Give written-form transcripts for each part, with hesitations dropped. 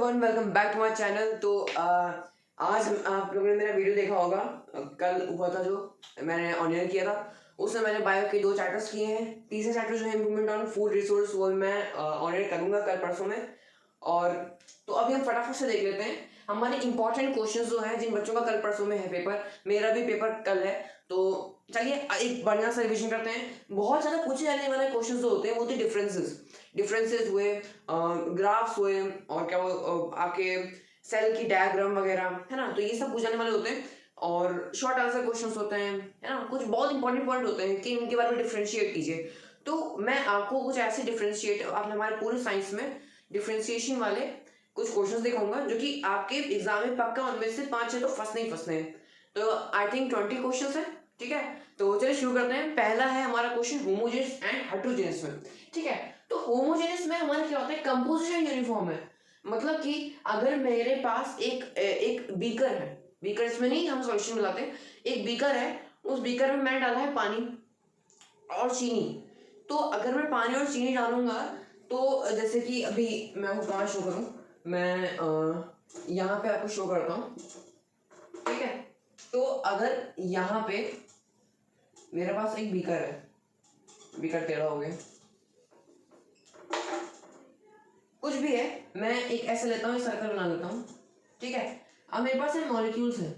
Everyone, welcome back to my channel. तो आज आप लोगों ने मेरा वीडियो देखा होगा। कल हुआ था जो मैंने ऑनियर किया था, उसमें मैंने बायो के 2 चैप्टर्स किए हैं। तीसरे चैप्टर जो है इम्प्रूवमेंट ऑन फूड रिसोर्स, वो मैं ऑनियर करूंगा कल परसों में। और तो अभी हम फटाफट से देख लेते हैं हमारे इंपॉर्टेंट क्वेश्चंस जो हैं जिन बच्चों का कल परसों में है पेपर। मेरा भी पेपर कल है, तो चलिए एक बढ़िया सा रिविजन करते हैं। बहुत ज़्यादा पूछे जाने वाले क्वेश्चंस जो होते हैं वो होते हैं डिफरेंसेस हुए, ग्राफ्स हुए, और क्या वो आपके सेल की डायग्राम वगैरह, है ना। तो ये सब पूछ जाने वाले होते हैं और शॉर्ट आंसर क्वेश्चंस होते हैं, है ना। कुछ बहुत इंपॉर्टेंट पॉइंट होते हैं कि इनके बारे में डिफ्रेंशिएट कीजिए। तो मैं आपको कुछ ऐसे डिफ्रेंशिएट, आपने हमारे पूरे साइंस में डिफ्रेंशिएशन वाले कुछ क्वेश्चंस दिखाऊंगा जो कि आपके एग्जाम में पक्का उनमें से 5-6 तो फंसने ही फंसने हैं। तो आई थिंक 20 क्वेश्चंस है, ठीक है। तो चलिए शुरू करते हैं। पहला है हमारा क्वेश्चन होमोजेनस एंड हेटेरोजेनस में, ठीक है। तो होमोजेनस में हमारा क्या होता है, कंपोजिशन यूनिफॉर्म है। मतलब कि अगर मेरे पास एक बीकर है, बीकर इसमें नहीं हम सॉल्यूशन मिलाते, एक बीकर है, उस बीकर में मैंने डाला है पानी और चीनी। तो अगर मैं पानी और चीनी डालूंगा तो जैसे कि अभी मैं आपको कहाँ शो करूँ, मैं यहाँ पे आपको शो करता हूँ, ठीक है। तो अगर यहाँ पे मेरे पास एक बीकर है, बीकर टेढ़ा हो गया, कुछ भी है, मैं एक ऐसे लेता हूँ, सर्कल बना लेता हूँ, ठीक है। अब मेरे पास ये मॉलिक्यूल्स है,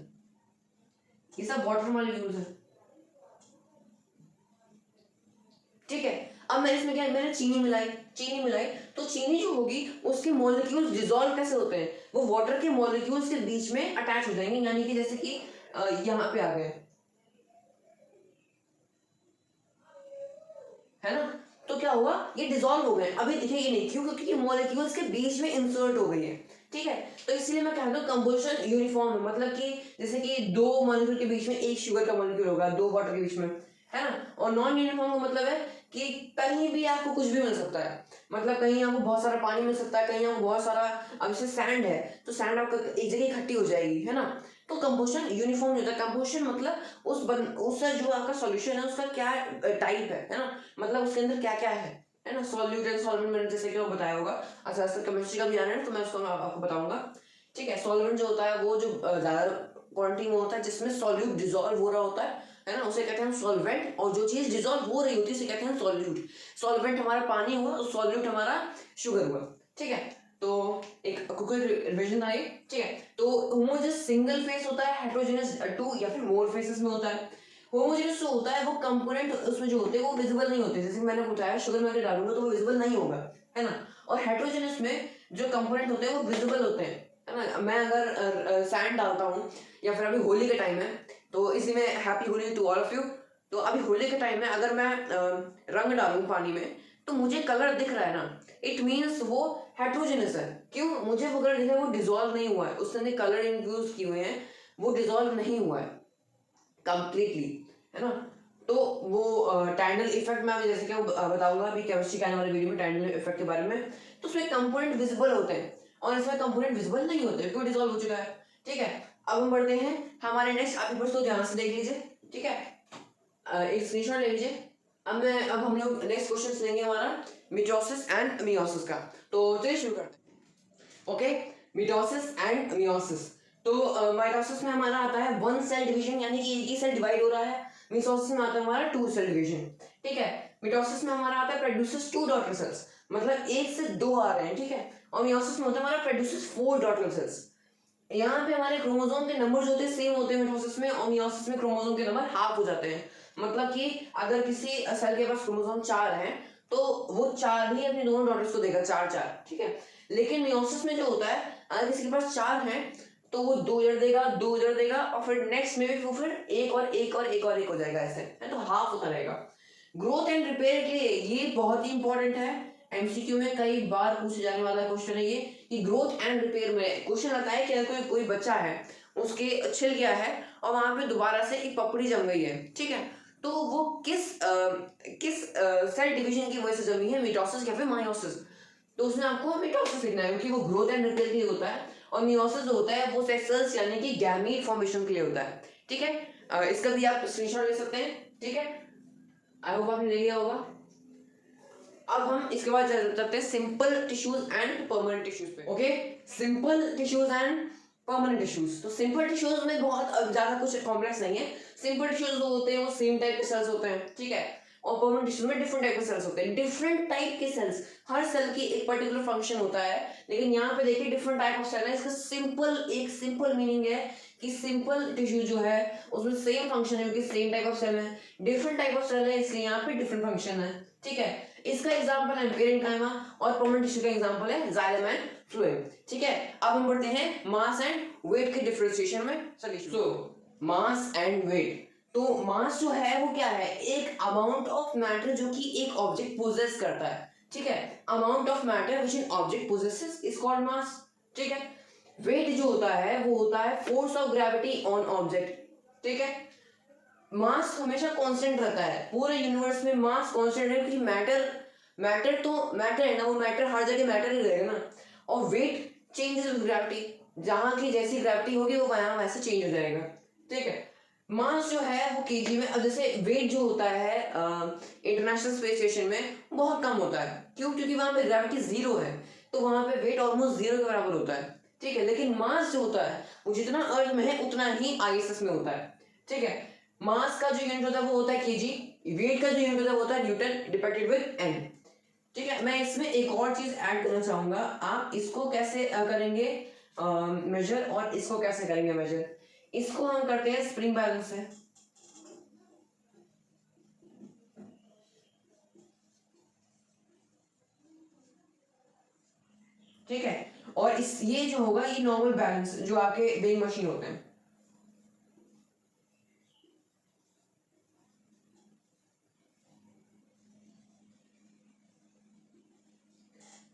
ये सब वाटर मॉलिक्यूल्स है, ठीक है। अब मैंने इसमें क्या, मैंने चीनी मिलाई तो चीनी जो होगी उसके मॉलिक्यूल्स डिसॉल्व कैसे होते हैं, वो वाटर के मॉलिक्यूल्स के बीच में अटैच हो जाएंगे, यानी कि जैसे कि यहाँ पे आ गए, है ना। तो क्या हुआ, ये डिसॉल्व हो गए, अभी दिखेगी नहीं, क्यों? क्योंकि ये मॉलिक्यूल्स के बीच में इंसर्ट हो गई है, ठीक है। तो इसलिए मैं कहता हूँ कंपोजिशन यूनिफॉर्म है, मतलब कि जैसे कि 2 मॉलिक्यूल के बीच में एक शुगर का मॉलिक्यूल होगा, 2 वाटर के बीच में, है ना। और नॉन यूनिफॉर्म का मतलब है कि कहीं भी आपको कुछ भी मिल सकता है, मतलब कहीं आपको बहुत सारा पानी मिल सकता है, कहीं आपको बहुत सारा, अब जैसे सैंड है तो सैंड आपका एक जगह इकट्ठी हो जाएगी, है ना। तो कंपोजिशन यूनिफॉर्म नहीं होता। कंपोजिशन मतलब उस जो आपका सॉल्यूशन है उसका क्या टाइप है ना, मतलब उसके अंदर क्या क्या है ना। सॉल्यूट एंड सॉल्वेंट मैंने जैसे कि वो बताया होगा। अच्छा, इसका केमिस्ट्री का भी जाना है तो मैं उसको आपको बताऊंगा, ठीक है। सॉल्वेंट जो होता है वो जो ज्यादा क्वांटिटी में होता है, जिसमें सॉल्यूट डिसॉल्व हो रहा होता है ना, उसे कहते हैं सॉल्वेंट। और जो चीज डिसॉल्व हो रही होती है उसे कहते हैं सॉल्यूट। सॉल्वेंट हमारा पानी हुआ और सॉल्यूट हमारा शुगर हुआ, ठीक है। तो एक क्विक रिवीजन था ये, ठीक है। तो होमोजेनस सिंगल फेस होता है, हेटेरोजेनस 2 या फिर मोर फेसेस में होता है। होमोजेनस जो होता है वो कंपोनेंट उसमें जो होते हैं वो विजिबल नहीं होते, जैसे मैंने बताया शुगर में अगर डालूंगा तो वो विजिबल नहीं होगा, है ना। और हेटेरोजेनस में जो कंपोनेंट होते हैं वो विजिबल होते हैं, है ना। मैं अगर सैंड डालता हूँ, या फिर अभी होली का टाइम है, तो इसी में happy Holi to all of you. तो अभी होली के टाइम में अगर मैं रंग डालूं पानी में तो मुझे कलर दिख रहा है ना, इट मीन्स वो हेटेरोजेनस है। क्यों? मुझे वो कलर दिख रहा है, वो डिसॉल्व नहीं हुआ है, उसने कलर इंफ्यूज किए हुए हैं, वो डिसॉल्व नहीं हुआ है कंप्लीटली, है ना। तो वो टाइडल इफेक्ट में अभी जैसे कि बताऊंगा अभी केमिस्ट्री के आने वाले वीडियो में टाइडल इफेक्ट के बारे में। तो उसमें कंपोनेंट विजिबल होते हैं और इसमें कंपोनेंट विजिबल नहीं होते क्योंकि डिसॉल्व हो चुका है, ठीक है। अब हम बढ़ते हैं हमारे नेक्स्ट, आप पेपर्स को ध्यान से देख लीजिए, ठीक है। एक स्क्रीनशॉट ले लीजिए। अब हम लोग नेक्स्ट क्वेश्चन लेंगे हमारा मिटोसिस एंड मियोसिस का। तो चलिए शुरू करते हैं। Okay, mitosis and meiosis. तो माइटोसिस में हमारा आता है 1 सेल डिवीजन, यानी कि एक ही सेल डिवाइड हो रहा है। मियोसिस में आता है हमारा 2 सेल डिवीजन, ठीक है। मिटोसिस में हमारा आता है प्रोड्यूसेस 2 डॉटर सेल्स, मतलब 1 से 2 आ रहे हैं, ठीक है। और मियोसिस में होता है हमारा प्रोड्यूसेस 4 डॉटर सेल्स। यहाँ पे हमारे क्रोमोसोम के नंबर जो होते हैं सेम होते हैं मिटोसिस में, और मियोसिस में क्रोमोसोम के नंबर हाफ हो जाते हैं। मतलब कि अगर किसी सेल के पास क्रोमोसोम 4 हैं तो वो 4 ही अपनी दोनों डॉटर्स को देगा, 4-4, ठीक है। लेकिन मियोसिस में जो होता है, अगर किसी के पास 4 हैं तो वो 2 इधर देगा, 2 इधर देगा, और फिर नेक्स्ट में भी वो फिर एक और एक और एक और एक हो जाएगा, ऐसे है, तो हाफ होता रहेगा। ग्रोथ एंड रिपेयर के लिए ये बहुत ही इंपॉर्टेंट है, एमसीक्यू में कई बार पूछे जाने वाला क्वेश्चन है ये, कि ग्रोथ एंड रिपेयर में क्वेश्चन आता है कि अगर कोई बच्चा है, उसके छिल गया है और वहां पे दोबारा से एक पपड़ी जम गई है, ठीक है। तो वो किस सेल डिवीजन की वजह से जमी है, मिटोसिस या फिर मायोसिस। तो उसमें आपको मिटोसिस लिखना है क्योंकि वो ग्रोथ एंड रिपेयर के लिए होता है, और मियोसिस जो होता है वो सेक्स सेल्स यानी कि गैमीट फॉर्मेशन के लिए होता है, ठीक है। इसका भी आप स्क्रीनशॉट ले सकते हैं, ठीक है। आई होप आपने ले लिया होगा। अब हम इसके बाद चलते हैं simple tissues and permanent tissues पे। Okay, simple tissues and permanent tissues. तो सिंपल टिश्यूज में बहुत ज्यादा कुछ कॉम्प्लेक्स नहीं है। सिंपल टिश्यूज जो होते हैं वो सेम टाइप के सेल्स होते हैं, ठीक है, और परमानेंट टिश्यूज में डिफरेंट टाइप के सेल्स होते हैं। डिफरेंट टाइप के सेल्स, हर सेल की एक पर्टिकुलर फंक्शन होता है, लेकिन यहाँ पे देखिए डिफरेंट टाइप ऑफ सेल है। इसका एक सिंपल मीनिंग है कि सिंपल टिश्यू जो है उसमें सेम फंक्शन है क्योंकि सेम टाइप ऑफ सेल है। डिफरेंट टाइप ऑफ सेल है इसलिए यहाँ पे डिफरेंट फंक्शन है, ठीक है। इसका एग्जांपल है पेरेन्काइमा और परमानेंट टिश्यू का एग्जांपल है जाइलम एंड फ्लोएम, ठीक है। अब हम बढ़ते हैं मास एंड वेट के डिफरेंशिएशन में। चलिए, सो मास एंड वेट। तो मास जो है वो क्या है, एक अमाउंट ऑफ मैटर जो कि एक ऑब्जेक्ट पोजेस करता है, ठीक है। Amount of matter which an object possesses is called मास, ठीक है। वेट जो होता है वो होता है force of gravity on object, ठीक है। मास हमेशा कांस्टेंट रहता है, पूरे यूनिवर्स में मास कांस्टेंट है क्योंकि मैटर तो मैटर है ना, वो मैटर हर जगह मैटर ही रहेगा ना। और वेट चेंजेस विद ग्रेविटी, जहां की जैसी ग्रेविटी होगी वो वहां वैसे चेंज हो जाएगा, ठीक है। मास जो है वो केजी में, अब जैसे वेट जो होता है इंटरनेशनल स्पेस स्टेशन में बहुत कम होता है, क्यों, क्योंकि वहां पे ग्रेविटी जीरो है, तो वहां पे वेट ऑलमोस्ट जीरो के बराबर होता है, ठीक है। लेकिन मास जो होता है वो जितना अर्थ में है उतना ही आईएसएस में होता है, ठीक है। मास का जो यूनिट होता है वो होता है केजी, वेट का जो यूनिट होता है वो होता है न्यूटन डिवाइडेड विद एन, ठीक है। मैं इसमें एक और चीज ऐड करना चाहूंगा, आप इसको कैसे करेंगे मेजर और इसको कैसे करेंगे मेजर। इसको हम करते हैं स्प्रिंग बैलेंस से, ठीक है। और इस ये जो होगा ये नॉर्मल बैलेंस जो आपके वेइंग मशीन होते हैं,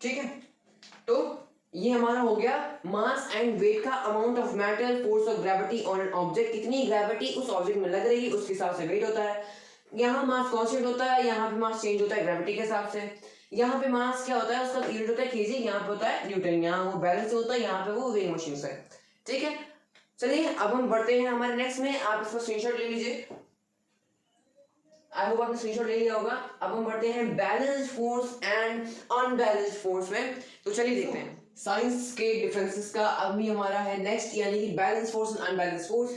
ठीक है। तो ये हमारा हो गया मास एंड वेट का amount of matter, force of gravity on an object, कितनी ग्रेविटी उस ऑब्जेक्ट में लग रही है उसके हिसाब से वेट होता है। यहाँ मास कांस्टेंट होता है, यहाँ पे मास चेंज होता है ग्रेविटी के हिसाब से। यहाँ पे मास क्या होता है, उसका यूनिट होता है केजी, यहाँ पे होता है न्यूटन, यहाँ वो बैलेंस होता है, यहाँ पे वो वेइंग मशीन से, ठीक है। चलिए अब हम बढ़ते हैं हमारे नेक्स्ट में, आप इसका स्क्रीनशॉट ले लीजिए। आई होप आपने स्क्रीनशॉट ले लिया होगा। अब हम बढ़ते हैं balanced force and unbalanced force में। तो चलिए देखते हैं साइंस के डिफरेंसेस का। अभी हमारा है नेक्स्ट, यानी कि balance force and unbalance force.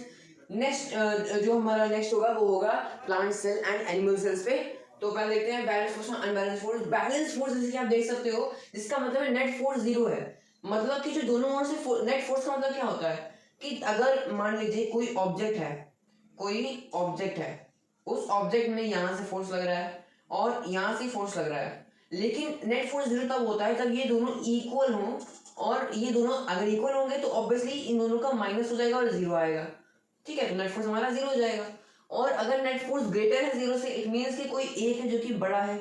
Next जो हमारा नेक्स्ट होगा वो होगा plant cell and animal cells पे। तो पहले देखते हैं बैलेंस फोर्स और अनबैलेंस फोर्स। बैलेंस फोर्स जैसे कि आप देख सकते हो, जिसका मतलब है नेट फोर्स जीरो है, मतलब कि जो दोनों ओर से नेट फोर्स का मतलब क्या होता है कि अगर मान लीजिए कोई ऑब्जेक्ट है, उस ऑब्जेक्ट में यहाँ से फोर्स लग रहा है और यहाँ से फोर्स लग रहा है, लेकिन नेट फोर्स जीरो तब होता है जब ये दोनों इक्वल हों, और ये दोनों अगर इक्वल होंगे तो ऑब्वियसली इन दोनों का माइनस हो जाएगा और जीरो आएगा, ठीक है। तो नेट फोर्स हमारा जीरो हो जाएगा। और अगर नेट फोर्स ग्रेटर है जीरो से, इट मीन्स कि कोई एक है जो कि बड़ा है,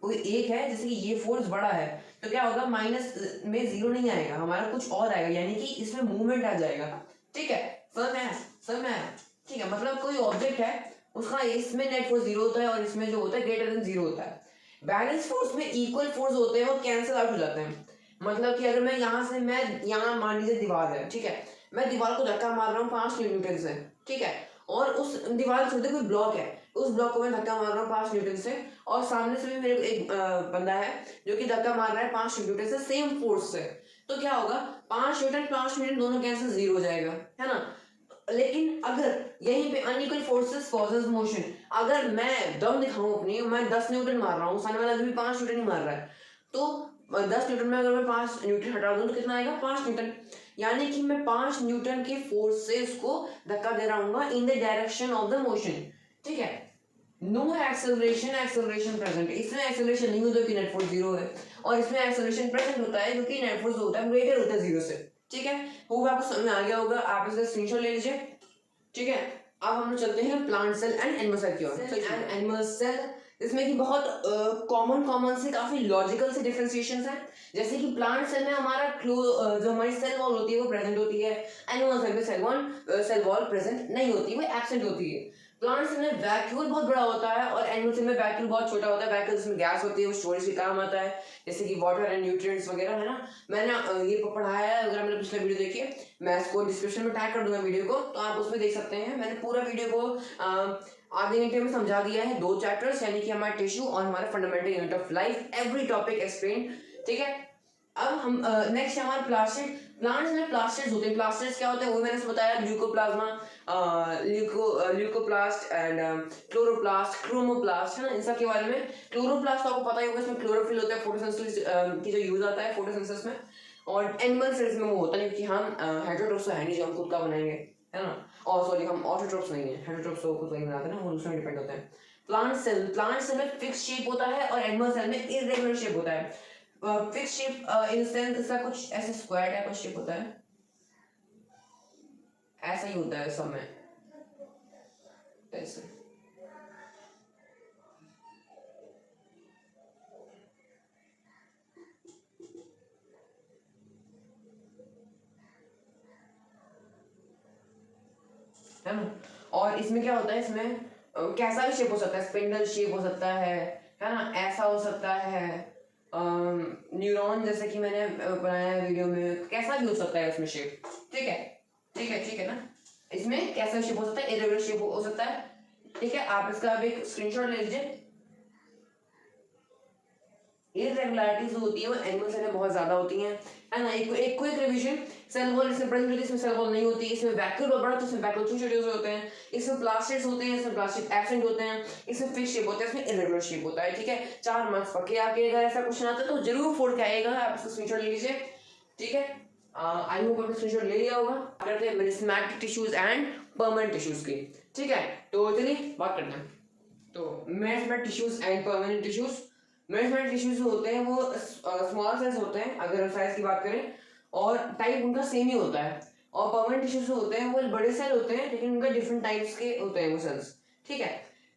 कोई एक है जैसे कि ये फोर्स बड़ा है, तो क्या होगा, माइनस में जीरो नहीं आएगा, हमारा कुछ और आएगा, यानी कि इसमें मूवमेंट आ जाएगा, ठीक है। समझ में आया, ठीक है। मतलब कोई ऑब्जेक्ट है, उसका इसमें नेट फोर्स जीरो होता है और इसमें जो होता है ग्रेटर देन जीरो होता है। बैलेंस फोर्स में इक्वल फोर्स होते हैं, वो कैंसिल आउट हो जाते हैं। मतलब कि अगर मैं यहाँ मान लीजिए दीवार है, ठीक है, मैं दीवार को धक्का मार रहा हूँ 5 न्यूटन से, ठीक है, और उस दीवार छोड़ कोई ब्लॉक है, उस ब्लॉक को मैं धक्का मार रहा हूँ 5 न्यूटन से, और सामने से भी मेरे एक बंदा है जो कि धक्का मार रहा है 5 न्यूटन से सेम फोर्स से, तो क्या होगा, 5 न्यूटन दोनों कैंसिल जीरो हो जाएगा, है ना। लेकिन अगर यहीं पे अनइक्वल फोर्सेस कॉजेस मोशन, अगर मैं दम दिखाऊं अपनी, मैं 10 न्यूटन मार रहा हूँ, सामने वाला भी 5 न्यूटन ही मार रहा है, तो 10 न्यूटन में अगर मैं 5 न्यूटन हटा दूं तो कितना आएगा, 5 न्यूटन, यानी कि मैं 5 न्यूटन के फोर्स से उसको धक्का दे रहा हूँ in the direction of the motion, ठीक है। नो एक्सेलरेशन प्रेजेंट, इसमें एक्सेलरेशन नहीं होता कि नेट फोर्स जीरो है, और इसमें एक्सेलरेशन प्रेजेंट होता है क्योंकि नेट फोर्स होता है ग्रेटर होता है जीरो से, ठीक है। वो आपको समझ में आ गया होगा, आप इसका स्क्रीनशॉट ले लीजिए, ठीक है। अब हम लोग चलते हैं plant cell and animal cell की ओर। एंड एनिमल सेल, इसमें कि बहुत कॉमन से काफी लॉजिकल से डिफरेंशिएशंस हैं। जैसे कि प्लांट सेल में हमारा जो हमारी सेल वॉल होती है वो प्रेजेंट होती है, एनिमल सेल में सेल वॉल प्रेजेंट नहीं होती, वो एब्सेंट होती है। प्लांट्स में वैक्यूल बहुत बड़ा होता है और एनिमल्स में वैक्यूल बहुत छोटा होता है। वैक्यूल जिसमें गैस होती है, वो स्टोरेज के काम आता है, जैसे कि वाटर एंड न्यूट्रिएंट्स वगैरह, है ना। मैंने ये पढ़ाया है, अगर मैंने पिछला वीडियो देखिए, मैं इसको डिस्क्रिप्शन में टैग कर दूंगा वीडियो को, तो आप उसमें देख सकते हैं। मैंने पूरा वीडियो को आधे घंटे में समझा दिया है, 2 चैप्टर्स, यानी कि हमारा टिश्यू और हमारा fundamental unit of life, every topic explain, ठीक है। अब हम नेक्स्ट है हमारा प्लास्टिड। प्लांट्स में प्लास्टिड्स होते हैं। प्लास्टिड्स क्या होते हैं वो मैंने बताया, ल्यूकोप्लाज्मा, ल्यूकोप्लास्ट एंड क्लोरोप्लास्ट, क्रोमोप्लास्ट, है ना, इन सब के बारे में। क्लोरोप्लास्ट तो आपको पता ही होगा, इसमें क्लोरोफिल होता है, फोटोसिंथेसिस की जो यूज आता है फोटोसिंथेसिस में। और एनिमल सेल्स में वो होता है, क्योंकि हम हेटेरोट्रोप्स तो है नहीं जो हम खुद का बनाएंगे, है ना। और सॉरी, हम ऑटोट्रोप्स नहीं है, हेटेरोट्रोप्स तो खुद का ही बनाते हैं ना, वो दूसरे में डिपेंड होते हैं। प्लांट सेल में फिक्स शेप होता है और एनिमल सेल में इरेगुलर शेप होता है। फिक्स शेप इन सेंस इसका कुछ ऐसे स्क्वायर टाइप का शेप होता है, ऐसा ही होता है सब में, ऐसे। है ना। और इसमें क्या होता है, इसमें कैसा भी शेप हो सकता है, स्पिंडल शेप हो सकता है ना, ऐसा हो सकता है, न्यूरॉन जैसे कि मैंने बनाया है वीडियो में, कैसा भी हो सकता है उसमें शेप, ठीक है, ठीक है ना। इसमें कैसा शेप हो सकता है, इरेगुलर शेप हो सकता है, ठीक है। आप इसका अब एक स्क्रीनशॉट ले लीजिए। इरेगुलरिटीज होती है वो एनिमल सेल में बहुत ज्यादा होती हैं, है ना। एक क्विक रिवीजन, सेल वॉल इसमें बड़ी होती है, इसमें सेल वॉल नहीं होती, इसमें वैक्यूल बहुत बड़ा, तो इसमें वैक्यूल छोटे छोटे होते हैं, इसमें प्लास्टिड्स होते हैं, इसमें प्लास्टिड एब्सेंट होते हैं, इसमें फिक्स शेप होता है, इसमें इरेगुलर शेप होता है, ठीक है। 4 मार्क्स पक्के आपके, अगर ऐसा क्वेश्चन आता है तो जरूर फोड़ के आएगा, आप इसका स्क्रीनशॉट ले लीजिए, ठीक है। आई होप आपने स्क्रीनशॉट ले लिया होगा। करते हैं meristematic tissues and permanent tissues की, ठीक है। तो चलिए बात करते हैं। तो meristematic tissues and permanent tissues. Meristematic tissues जो होते हैं वो स्मॉल सेल्स होते हैं अगर साइज की बात करें, और टाइप उनका सेम ही होता है। और परमानेंट टिश्यूज जो होते हैं वो बड़े सेल होते हैं, लेकिन उनका डिफरेंट टाइप्स के होते हैं वो सेल्स, ठीक है।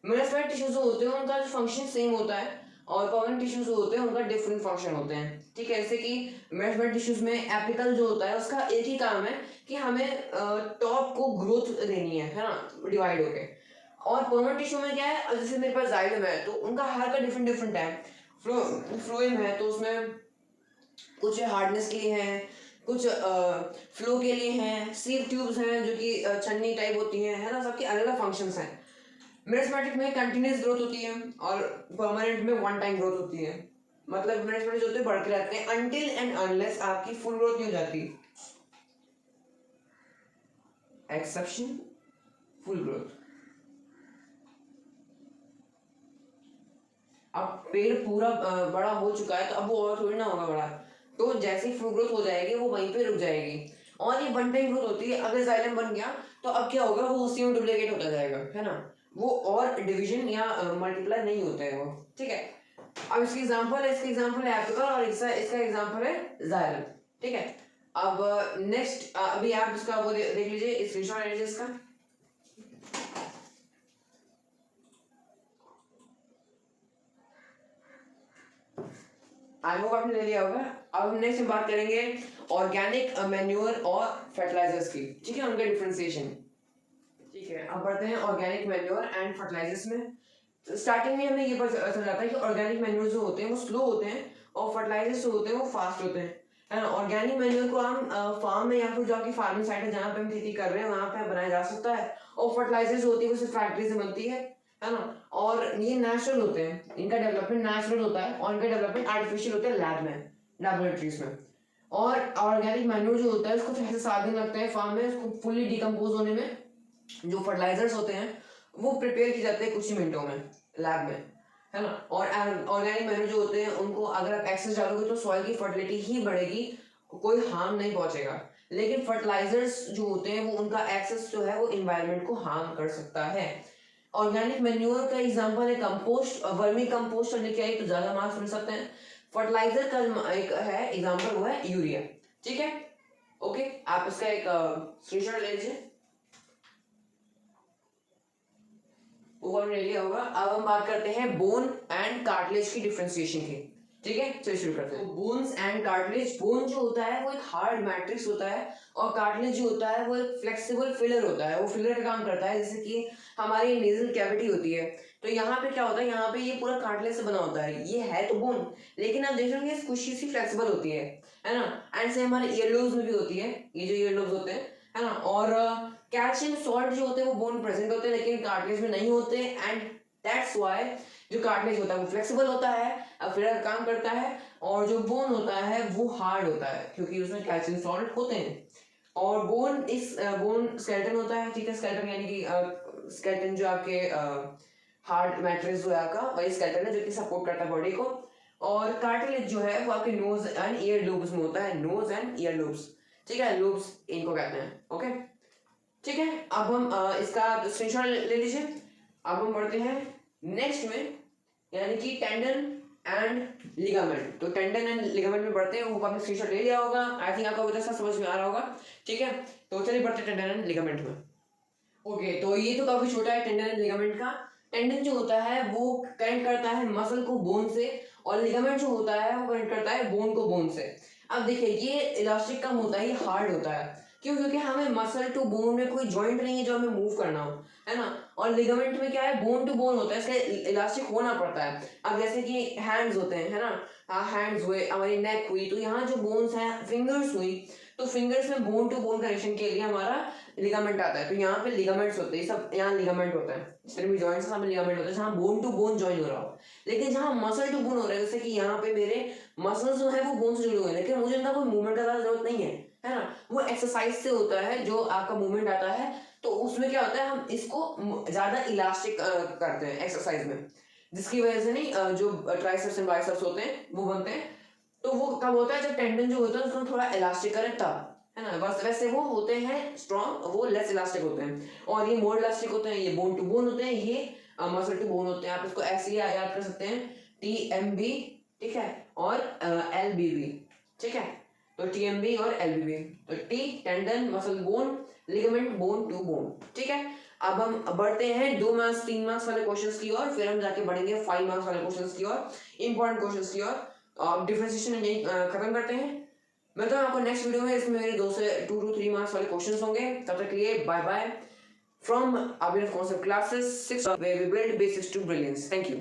मेरिस्टेमेटिक टिश्यूज जो होते हैं उनका जो फंक्शन सेम होता है, और परमानेंट टिश्यूज जो होते हैं उनका डिफरेंट फंक्शन होते हैं, ठीक है। जैसे कि मेरिस्टेमेटिक टिश्यूज में एपिकल जो होता है उसका एक ही काम है कि हमें टॉप को ग्रोथ देनी है ना, डिवाइड होके। और परमानेंट टिश्यू में क्या है, जैसे मेरे पास जाइलम है तो उनका हर का डिफरेंट डिफरेंट है। फ्लोएम है तो उसमें कुछ हार्डनेस के लिए है, कुछ फ्लो के लिए हैं, सीव ट्यूब्स हैं जो कि छन्नी टाइप होती हैं, है ना, सबके अलग अलग फंक्शंस हैं। मेरिस्टेमेटिक में कंटिन्यूस ग्रोथ होती है और परमानेंट में वन टाइम ग्रोथ होती है। मतलब मेरिस्टेमेटिक जो होते हैं बढ़ते रहते हैं अनटिल एंड अनलेस आपकी फुल ग्रोथ नहीं हो जाती, एक्सेप्शन फुल ग्रोथ। अब पेड़ पूरा बड़ा हो चुका है तो अब वो और थोड़ी ना होगा बड़ा, तो जैसे ही फुल ग्रोथ हो जाएगी वो वहीं पे रुक जाएगी, और ये वन टाइम ग्रोथ होती है। अगर जाइलम बन गया तो अब क्या होगा, वो उसी में डुप्लीकेट होता जाएगा, है ना, वो और डिवीजन या मल्टीप्लाई नहीं होता है वो, ठीक है। अब इसकी एग्जांपल है एपिकल, और इसका एग्जांपल है जाइलम, ठीक है। अब नेक्स्ट अभी आप इसका वो देख लीजिए, स्क्रीनशॉट ले लीजिए इसका। आई होप आपने ले लिया होगा। अब हम नेक्स्ट बात करेंगे ऑर्गेनिक मैन्योर और फर्टिलाइजर्स की, ठीक है, उनका डिफरेंशिएशन, ठीक है। अब बढ़ते हैं ऑर्गेनिक मैन्योर एंड फर्टिलाइजर्स में। तो स्टार्टिंग में हमें ये पता चलता है कि ऑर्गेनिक मैन्योर जो होते हैं वो स्लो होते हैं, और फर्टिलाइजर्स जो होते हैं वो फास्ट होते हैं, है ना। ऑर्गेनिक मैन्योर को हम फार्म में या फिर जो आपकी फार्मिंग साइट है जहाँ पे हम खेती कर रहे हैं वहाँ पे बनाया जा सकता है, और फर्टिलाइजर्स होती है वो सिर्फ फैक्ट्री से बनती है ना। और ये नेचुरल होते हैं, इनका डेवलपमेंट नेचुरल होता है, और इनका डेवलपमेंट आर्टिफिशियल होता है लैब में, लैबोरेटरीज में। और ऑर्गेनिक मैन्योर जो होता है उसको ऐसे 7 दिन लगते हैं फार्म में उसको फुल्ली डिकम्पोज होने में। जो फर्टिलाइजर्स होते हैं वो प्रिपेयर किए जाते हैं कुछ ही मिनटों में लैब में, है ना। और ऑर्गेनिक मैन्योर जो होते हैं उनको अगर आप एक्सेस डालोगे तो सॉइल की फर्टिलिटी ही बढ़ेगी, कोई हार्म नहीं पहुंचेगा। लेकिन फर्टिलाइजर्स जो होते हैं वो उनका एक्सेस जो है वो इन्वायरमेंट को हार्म कर सकता है। ऑर्गेनिक मैन्योर का एग्जांपल है कंपोस्ट, वर्मी कंपोस्ट, और लेके आई तो ज्यादा मार्क्स मिल सकते हैं। फर्टिलाइजर का एक है एग्जांपल, वो है यूरिया, ठीक है। ओके, आप इसका एक स्क्रीनशॉट ले लीजिए, ऊपर ले लिया होगा। अब हम बात करते हैं बोन एंड कार्टिलेज की डिफरेंशिएशन की। ठीक है, चलिए शुरू करते हैं। Bones and cartilage. बोन जो होता है वो एक हार्ड मैट्रिक्स होता है और कार्टिलेज जो होता है वो एक फ्लेक्सिबल फिलर होता है। वो फिलर का काम करता है, जैसे कि हमारी नेजल कैविटी होती है, तो यहाँ पे क्या होता है, यहाँ पे ये पूरा कार्टिलेज से बना होता है। ये है तो बोन, लेकिन आप देख रहे होंगे स्क्विशी सी फ्लेक्सिबल होती है ना। एंड से हमारे ईयरलोब्स में भी होती है, ये जो ईयरलोब्स होते हैं, है ना। और कैल्शियम सॉल्ट जो होते हैं वो बोन प्रेजेंट होते हैं, लेकिन कार्टिलेज में नहीं होते। एंड दैट्स व्हाई जो कार्टिलेज होता है वो फ्लेक्सिबल होता है, फिलर का काम करता है, और जो बोन होता है वो हार्ड होता है, क्योंकि उसमें कैल्शियम सॉल्ट होते हैं। और बोन इस बोन स्केलेटन होता है, ठीक है। स्केलेटन यानी कि स्केलेटन जो आपके हार्ड मैट्रिक्स जो है आपका, वही स्केलेटन है जो कि सपोर्ट करता है बॉडी को। और कार्टिलेज जो है वो आपके नोज एंड ईयर लोब्स में होता है, नोज एंड ईयर लोब्स, ठीक है। लोब्स इनको कहते हैं, ओके, ठीक है। अब हम इसका स्क्रीनशॉट ले लीजिए। अब हम बढ़ते हैं नेक्स्ट में, यानी कि टेंडन एंड लिगामेंट। तो टेंडन एंड लिगामेंट में बढ़ते हैं, वो आपने स्क्रीनशॉट ले लिया होगा, आई थिंक आपको सब समझ में आ रहा होगा, ठीक है। तो चलिए बढ़ते हैं टेंडन एंड लिगामेंट में। ओके, तो ये तो काफी छोटा है टेंडन एंड लिगामेंट का। टेंडन जो होता है वो कनेक्ट करता है मसल को बोन से, और लिगामेंट जो होता है वो कनेक्ट करता है बोन को बोन से। अब देखिए, ये इलास्टिक कम होता है, ये हार्ड होता है। क्यों? क्योंकि हमें मसल टू बोन में कोई जॉइंट नहीं है जो हमें मूव करना हो, है ना। और लिगामेंट में क्या है, बोन टू बोन होता है, इसका इलास्टिक होना पड़ता है। अब जैसे कि हैंड्स होते हैं, है ना, हैंड्स हुए, हमारी नेक हुई, तो यहाँ जो बोन्स हैं, फिंगर्स हुई, तो फिंगर्स में बोन टू बोन कनेक्शन के लिए हमारा लिगामेंट आता है। तो यहाँ पे लिगामेंट्स होते हैं, सब यहाँ लिगामेंट होता है, जितने भी जॉइंट्स हैं लिगामेंट होता है, जहाँ बोन टू बोन जॉइन हो रहा हो। लेकिन जहाँ मसल टू बोन हो रहा है, जैसे कि यहाँ पे मेरे मसल्स जो है वो बोन से जुड़े हुए हैं, लेकिन मुझे इनका कोई मूवमेंट का जरूरत नहीं है ना। वो एक्सरसाइज से होता है जो आपका मूवमेंट आता है, तो उसमें क्या होता है, हम इसको ज्यादा इलास्टिक करते हैं एक्सरसाइज में, जिसकी वजह से नहीं जो ट्राइसेप्स एंड बाइसेप्स होते हैं वो बनते हैं। तो वो कब होता है, जब टेंडन जो होता है उसमें थोड़ा इलास्टिक करें तब, है ना। बस वैसे वो होते हैं स्ट्रॉन्ग, वो लेस इलास्टिक होते हैं, और ये मोर इलास्टिक होते हैं, ये बोन टू बोन होते हैं, ये मसल टू बोन होते हैं। आप इसको ऐसे ही याद कर सकते हैं, TMB, ठीक है, और LBB, ठीक है। तो TMB और LBB, तो T tendon, muscle bone, ligament bone to bone, ठीक है। अब हम बढ़ते हैं 2 मार्क्स 3 मार्क्स वाले क्वेश्चंस की ओर, फिर हम जाके बढ़ेंगे 5 मार्क्स वाले क्वेश्चंस की ओर, इंपॉर्टेंट क्वेश्चंस की ओर। डिफरेंशिएशन यही खत्म करते हैं। मिलता हूं आपको नेक्स्ट वीडियो में, इसमें मेरे 2 to 3 मार्क्स वाले क्वेश्चंस होंगे। तब तक के लिए bye bye from Abhinav concept classes 6, where we build basics to brilliance. Thank you.